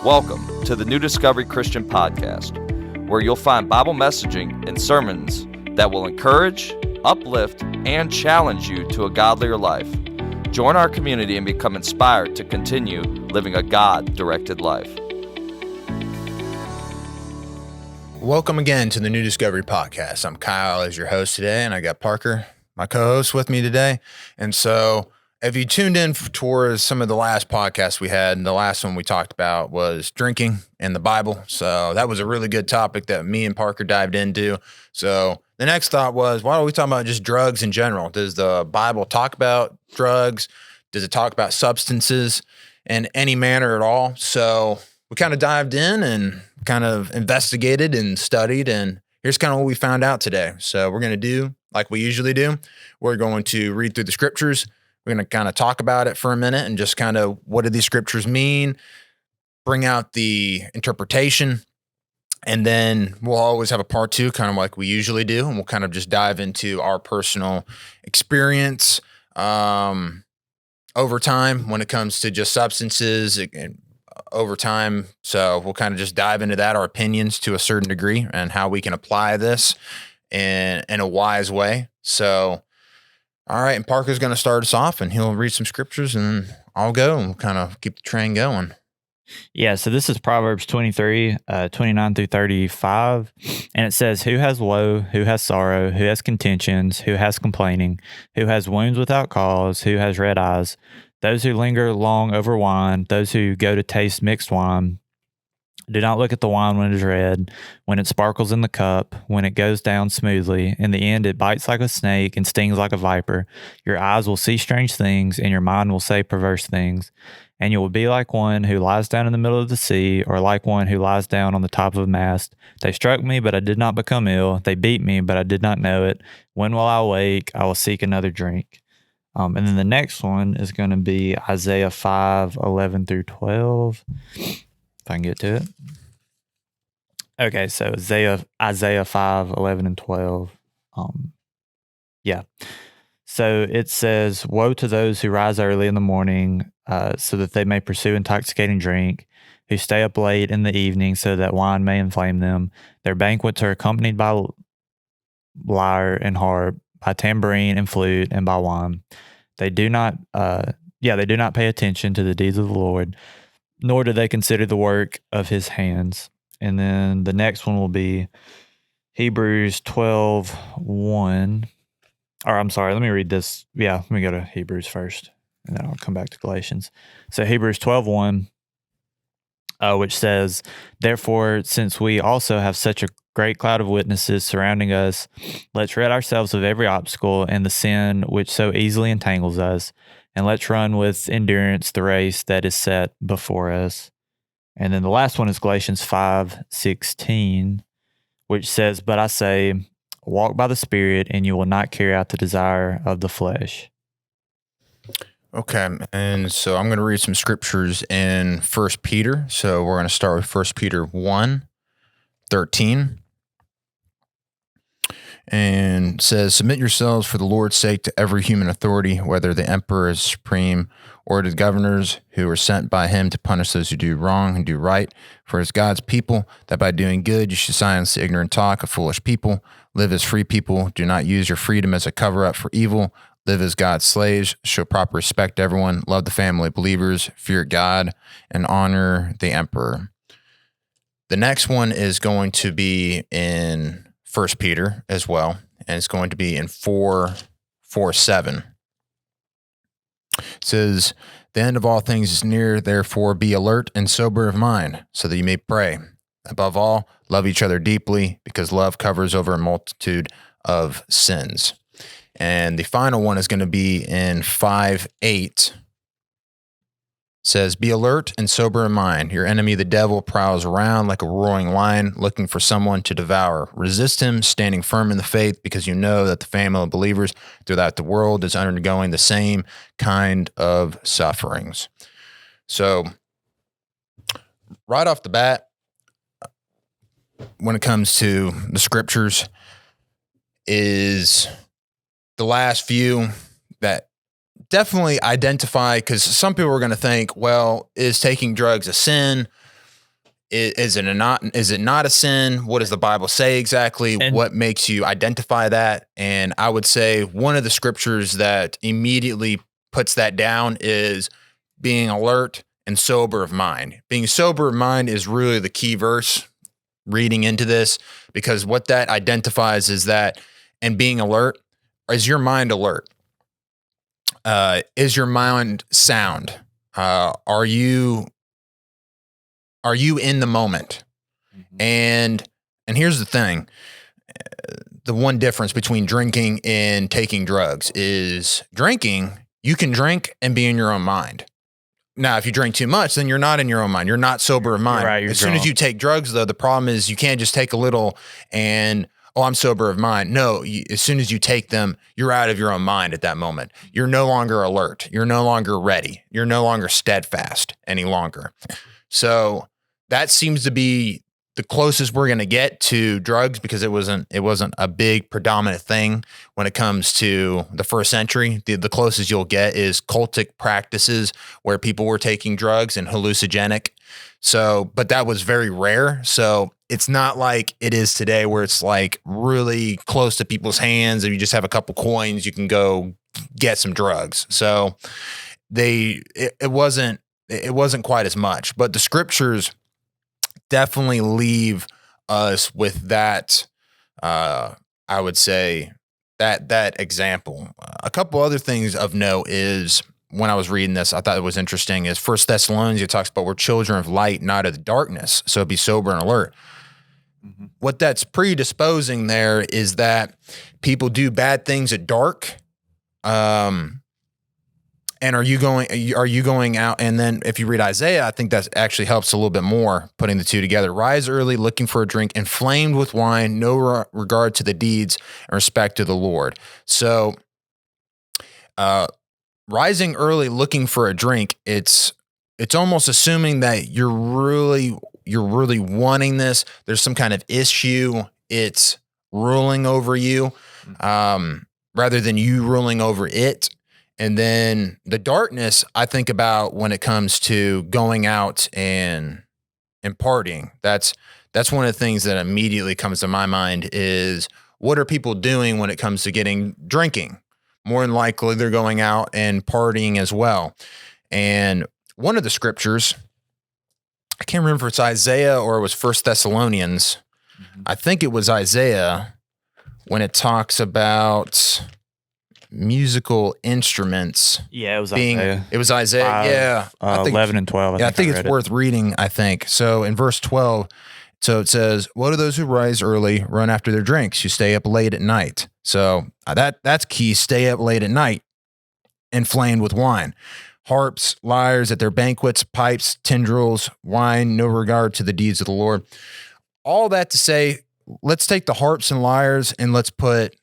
Welcome to the New Discovery Christian Podcast, where you'll find Bible messaging and sermons that will encourage, uplift, and challenge you to a godlier life. Join our community and become inspired to continue living a God-directed life. Welcome again to the New Discovery Podcast. I'm Kyle as your host today, and I got Parker, my co-host, with me today. And so if you tuned in towards some of the last podcasts we had, and the last one we talked about was drinking and the Bible. So that was a really good topic that me and Parker dived into. So the next thought was, why don't we talk about just drugs in general? Does the Bible talk about drugs? Does it talk about substances in any manner at all? So we kind of dived in and kind of investigated and studied, and here's kind of what we found out today. So we're going to do like we usually do. We're going to read through the scriptures. We're going to kind of talk about it for a minute and just kind of what do these scriptures mean, bring out the interpretation, and then we'll always have a part two, kind of like we usually do, and we'll kind of just dive into our personal experience over time when it comes to just substances and over time. So we'll kind of just dive into that, our opinions to a certain degree, and how we can apply this in a wise way. So all right, and Parker's going to start us off, and he'll read some scriptures, and then I'll go, and we'll kind of keep the train going. Yeah, so this is Proverbs 23, 29 through 35, and it says, "Who has woe, who has sorrow, who has contentions, who has complaining, who has wounds without cause, who has red eyes, those who linger long over wine, those who go to taste mixed wine. Do not look at the wine when it is red, when it sparkles in the cup, when it goes down smoothly. In the end, it bites like a snake and stings like a viper. Your eyes will see strange things, and your mind will say perverse things. And you will be like one who lies down in the middle of the sea, or like one who lies down on the top of a mast. They struck me, but I did not become ill. They beat me, but I did not know it. When will I awake? I will seek another drink." And then the next one is going to be Isaiah 5, 11 through 12. If I can get to it. Okay, so Isaiah 5, 11 and 12. Yeah. So it says, "Woe to those who rise early in the morning so that they may pursue intoxicating drink, who stay up late in the evening so that wine may inflame them. Their banquets are accompanied by lyre and harp, by tambourine and flute, and by wine. They do not pay attention to the deeds of the Lord, nor do they consider the work of his hands." And then the next one will be Hebrews 12:1. Or I'm sorry, let me read this. Yeah, let me go to Hebrews first, and then I'll come back to Galatians. So Hebrews 12:1, which says, "Therefore, since we also have such a great cloud of witnesses surrounding us, let's rid ourselves of every obstacle and the sin which so easily entangles us, and let's run with endurance the race that is set before us." And then the last one is Galatians 5:16, which says, "But I say, walk by the Spirit, and you will not carry out the desire of the flesh." Okay, and so I'm going to read some scriptures in 1 Peter. So we're going to start with 1 Peter 1:13. And says, "Submit yourselves for the Lord's sake to every human authority, whether the emperor is supreme or to the governors who are sent by him to punish those who do wrong and do right. For as God's people, that by doing good you should silence the ignorant talk of foolish people. Live as free people. Do not use your freedom as a cover-up for evil. Live as God's slaves. Show proper respect to everyone. Love the family of believers. Fear God and honor the emperor." The next one is going to be in 1 Peter as well, and it's going to be in 4:7. It says, "The end of all things is near, therefore be alert and sober of mind, so that you may pray. Above all, love each other deeply, because love covers over a multitude of sins." And the final one is going to be in 5:8. Says, "Be alert and sober in mind. Your enemy, the devil, prowls around like a roaring lion, looking for someone to devour. Resist him, standing firm in the faith, because you know that the family of believers throughout the world is undergoing the same kind of sufferings." So right off the bat, when it comes to the scriptures, is the last few that definitely identify, because some people are going to think, well, is taking drugs a sin? Is it not a sin? What does the Bible say exactly? And- what makes you identify that? And I would say one of the scriptures that immediately puts that down is being alert and sober of mind. Being sober of mind is really the key verse reading into this, because what that identifies is that, and being alert, is your mind alert? Is your mind sound? Are you in the moment? And here's the thing. The one difference between drinking and taking drugs is drinking, you can drink and be in your own mind. Now, if you drink too much, then you're not in your own mind. You're not sober of mind. Right, as soon as you take drugs, though, the problem is you can't just take a little and, oh, I'm sober of mind. No, as soon as you take them, you're out of your own mind at that moment. You're no longer alert. You're no longer ready. You're no longer steadfast any longer. So that seems to be the closest we're going to get to drugs, because it wasn't a big predominant thing when it comes to the first century. The closest you'll get is cultic practices where people were taking drugs and hallucinogenic. So, but that was very rare. So it's not like it is today where it's like really close to people's hands. If you just have a couple coins, you can go get some drugs. So it wasn't quite as much, but the scriptures definitely leave us with that. I would say that example. A couple other things of note is, when I was reading this, I thought it was interesting, is 1 Thessalonians, it talks about we're children of light, not of the darkness. So be sober and alert. Mm-hmm. What that's predisposing there is that people do bad things at dark. And are you going out? And then if you read Isaiah, I think that actually helps a little bit more, putting the two together. Rise early, looking for a drink, inflamed with wine, no regard to the deeds and respect to the Lord. So, rising early, looking for a drink, it's almost assuming that you're really wanting this. There's some kind of issue. It's ruling over you, rather than you ruling over it. And then the darkness, I think about when it comes to going out and partying. That's one of the things that immediately comes to my mind is, what are people doing when it comes to drinking? More than likely, they're going out and partying as well. And one of the scriptures, I can't remember if it's Isaiah or it was 1 Thessalonians. Mm-hmm. I think it was Isaiah, when it talks about musical instruments. Yeah, it was Isaiah. It was Isaiah. I think 11 and 12. I think it's worth reading, I think. So in verse 12, so it says, "What are those who rise early, run after their drinks, who stay up late at night?" So that's key. Stay up late at night, inflamed with wine. Harps, lyres at their banquets, pipes, timbrels, wine, no regard to the deeds of the Lord. All that to say, let's take the harps and lyres and let's put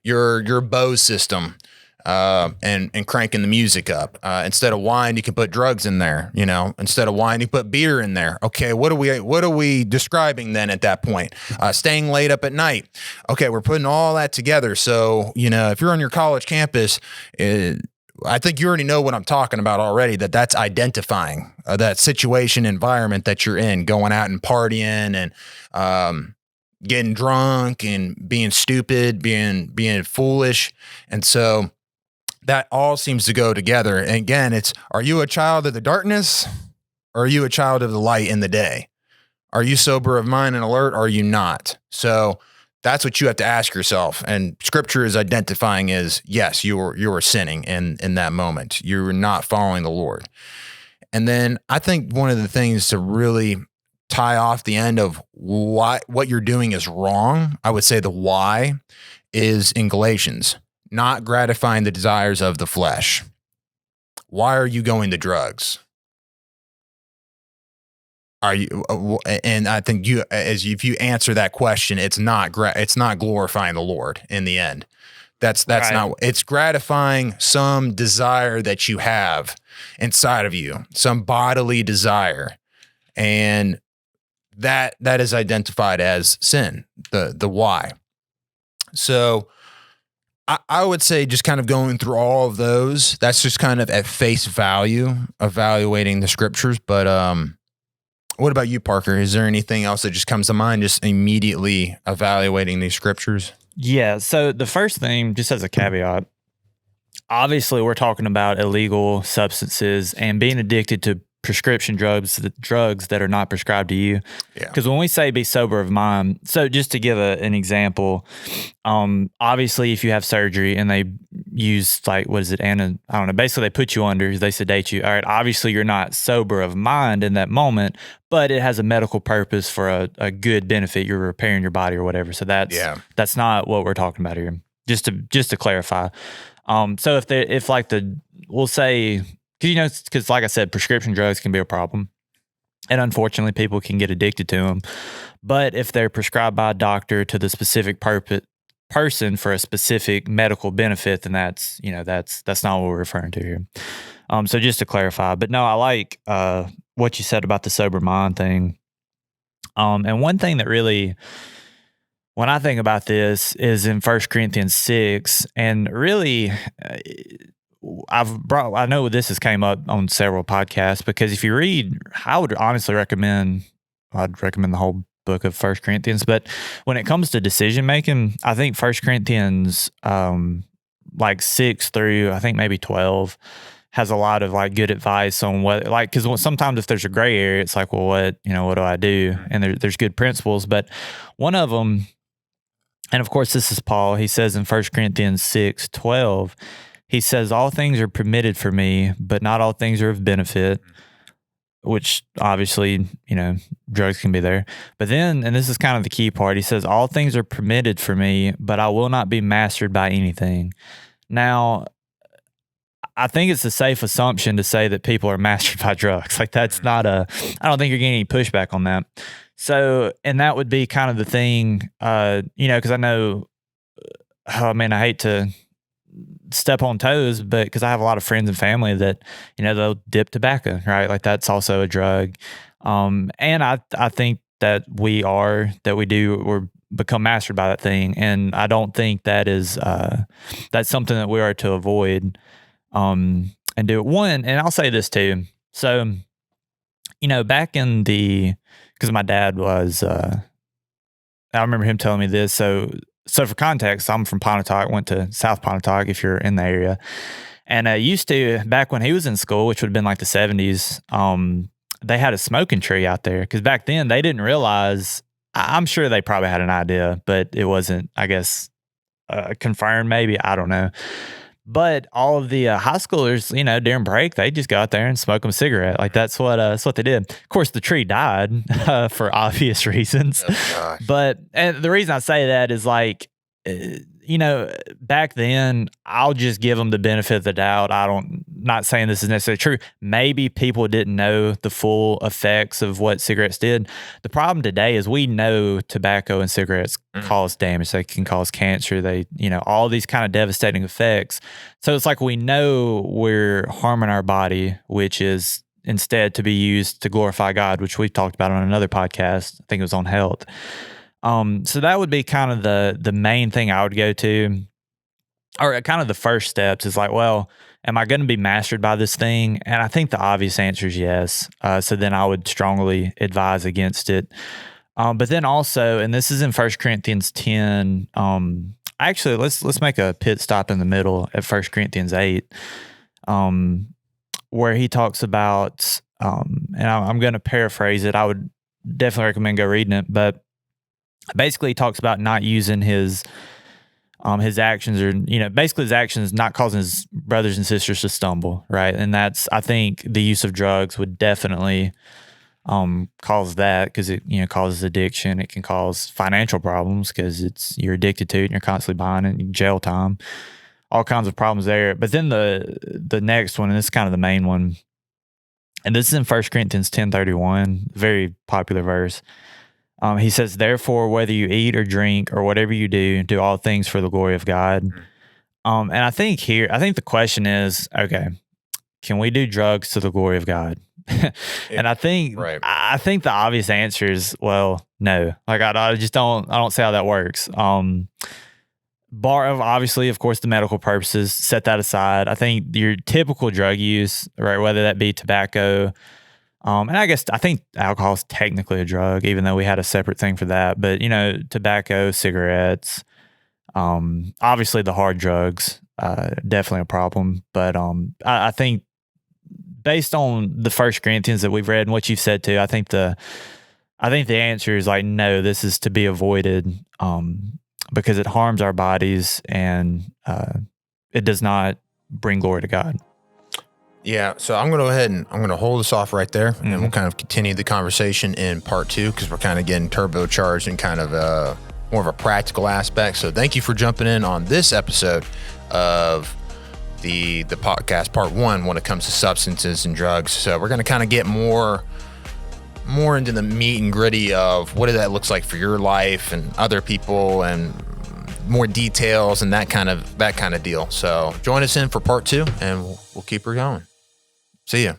your Bose system and cranking the music up. Instead of wine, you can put drugs in there. Instead of wine, you put beer in there. Okay, what are we describing then at that point? Staying late up at night. Okay, we're putting all that together. So if you're on your college campus, I think you already know what I'm talking about already. That's identifying that situation, environment that you're in, going out and partying and getting drunk and being stupid, being foolish. And so that all seems to go together. And again, are you a child of the darkness, or are you a child of the light in the day? Are you sober of mind and alert, or are you not? So that's what you have to ask yourself. And scripture is identifying as, yes, you are sinning in that moment. You're not following the Lord. And then I think one of the things to really tie off the end of what you're doing is wrong, I would say the why is in Galatians, not gratifying the desires of the flesh. Why are you going to drugs? Are you? And I think if you answer that question, it's not glorifying the Lord in the end. That's right. Not. It's gratifying some desire that you have inside of you, some bodily desire, and that is identified as sin. The why. So I would say, just kind of going through all of those, that's just kind of at face value evaluating the scriptures. But What about you, Parker? Is there anything else that just comes to mind, just immediately evaluating these scriptures? Yeah. So the first thing, just as a caveat, obviously we're talking about illegal substances and being addicted to prescription drugs that are not prescribed to you. Yeah. Because when we say be sober of mind, so just to give an example, obviously if you have surgery and they use like, what is it? I don't know. Basically they put you under, they sedate you. All right. Obviously you're not sober of mind in that moment, but it has a medical purpose for a good benefit. You're repairing your body or whatever. So that's not what we're talking about here. Just to clarify. So we'll say, because like I said, prescription drugs can be a problem. And unfortunately, people can get addicted to them. But if they're prescribed by a doctor to the specific person for a specific medical benefit, then that's not what we're referring to here. So just to clarify. But no, I like what you said about the sober mind thing. And one thing that really, when I think about this, is in 1 Corinthians 6, and really, I know this has came up on several podcasts, because if you read, I'd recommend the whole book of 1 Corinthians. But when it comes to decision making, I think 1 Corinthians 6 through I think maybe 12 has a lot of like good advice on what, like, because sometimes if there's a gray area, it's like, well, what do I do? And there's good principles, but one of them, and of course this is Paul, he says in 1 Corinthians 6:12, he says, all things are permitted for me, but not all things are of benefit, which obviously, drugs can be there. But then, and this is kind of the key part, he says, all things are permitted for me, but I will not be mastered by anything. Now, I think it's a safe assumption to say that people are mastered by drugs. Like that's not I don't think you're getting any pushback on that. So, and that would be kind of the thing, because I know, I hate to step on toes, but because I have a lot of friends and family that, they'll dip tobacco, right? Like that's also a drug. And I think that we're become mastered by that thing. And I don't think that is, that's something that we are to avoid, and do it. One, and I'll say this too. So, back in because my dad was, I remember him telling me this. So for context, I'm from Pontotoc, went to South Pontotoc if you're in the area. And used to, back when he was in school, which would have been like the 70s, they had a smoking tree out there. Because back then they didn't realize, I'm sure they probably had an idea, but it wasn't, I guess, confirmed maybe, I don't know. But all of the high schoolers, during break, they just go out there and smoke them a cigarette. Like that's what they did. Of course, the tree died for obvious reasons. Oh, but and the reason I say that is like, back then, I'll just give them the benefit of the doubt. Not saying this is necessarily true. Maybe people didn't know the full effects of what cigarettes did. The problem today is we know tobacco and cigarettes cause damage. They can cause cancer. They, all these kind of devastating effects. So it's like we know we're harming our body, which is instead to be used to glorify God, which we've talked about on another podcast. I think it was on health. So that would be kind of the main thing I would go to, or kind of the first steps is like, well, am I going to be mastered by this thing? And I think the obvious answer is yes. So then I would strongly advise against it. But then also, and this is in 1 Corinthians 10, actually let's make a pit stop in the middle at 1 Corinthians 8, where he talks about, and I'm going to paraphrase it. I would definitely recommend go reading it, but basically he talks about not using his actions, or basically his actions not causing his brothers and sisters to stumble, right? And that's, I think the use of drugs would definitely cause that, because it causes addiction. It can cause financial problems because you're addicted to it and you're constantly buying it, jail time, all kinds of problems there. But then the next one, and this is kind of the main one, and this is in 1 Corinthians 10:31, very popular verse. He says, therefore, whether you eat or drink or whatever you do all things for the glory of God. And I think the question is, okay, can we do drugs to the glory of God? And I think the obvious answer is, well, no. Like I just don't see how that works. Bar of, obviously, of course, the medical purposes, set that aside. I think your typical drug use, right, whether that be tobacco, And I think alcohol is technically a drug, even though we had a separate thing for that. But, tobacco, cigarettes, obviously the hard drugs, definitely a problem. But I think based on the 1 Corinthians that we've read and what you've said too, I think the answer is like, no, this is to be avoided because it harms our bodies and it does not bring glory to God. Yeah, so I'm going to go ahead and I'm going to hold this off right there, and then we'll kind of continue the conversation in part 2 because we're kind of getting turbocharged and kind of more of a practical aspect. So thank you for jumping in on this episode of the podcast, part 1, when it comes to substances and drugs. So we're going to kind of get more into the meat and gritty of what that looks like for your life and other people, and more details and that kind of deal. So join us in for part 2, and we'll keep her going. See ya.